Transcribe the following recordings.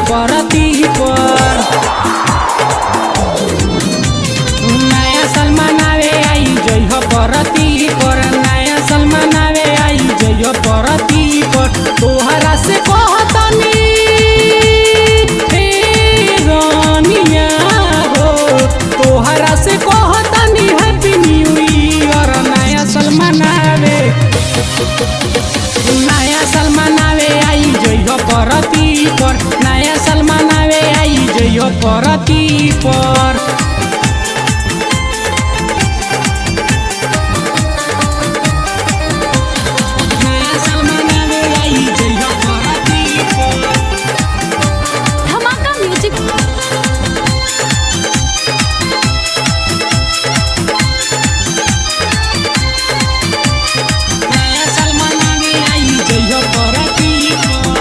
परती पर। नया साल मनावे आई जइह परती पर, नया साल मनावे आई जइह परती पर। तोहरा से कहतनी हे रानिया हो, तोहरा से कहतनी हैप्पी न्यू ईयर। नया साल मनावे, नया साल मनावे आई जइह परती पर, नया साल मनावे आई जइह परती पर। नया साल मनावे आई जइह परती पर। धमाका म्यूजिक। नया साल मनावे आई जइह परती पर।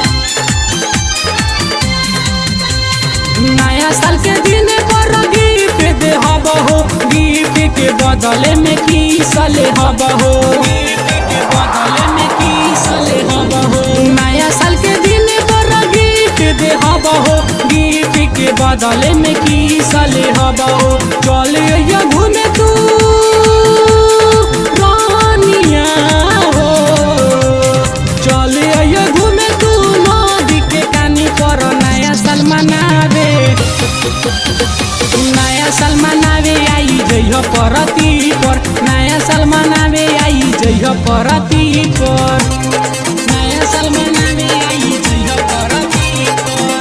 नया साल के दिन पर गिफ्ट दे हब हो, गिफ्ट के बदले में की सले हब हो, गिफ्ट के बदले में की सले हब हो। नया साल के दिन पर गिफ्ट दे हब हो, गिफ्ट के बदले में की सले हब हो। चल अइया घूमे तू रानिया हो, चल अइया घूमे तू नदी के कानी पर। नया साल मनावे, नया साल मनावे आई जइह परती पर, नया साल मनावे आई जइह परती पर। नया साल मनावे आई जइह परती पर।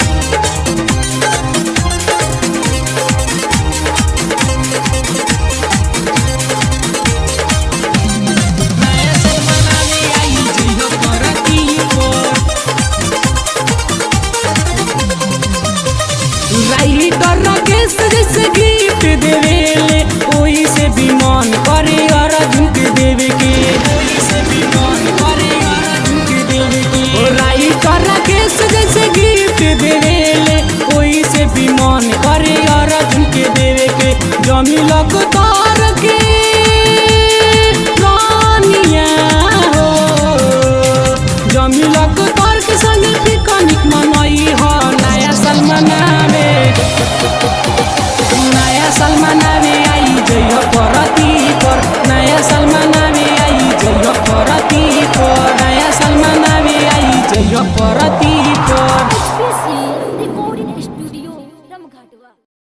नया साल मनावे आई जइह परती पर। राइटर राकेश जैसे गिफ्ट देवेले, कोई से भी मन करे अर्जुन के देवे के, कोई से भी मन करे अर्जुन के देवे के। राइटर राकेश जैसे गिफ्ट देवेले, कोई से भी मन करे अर्जुन के देवे के। जमी लग तार के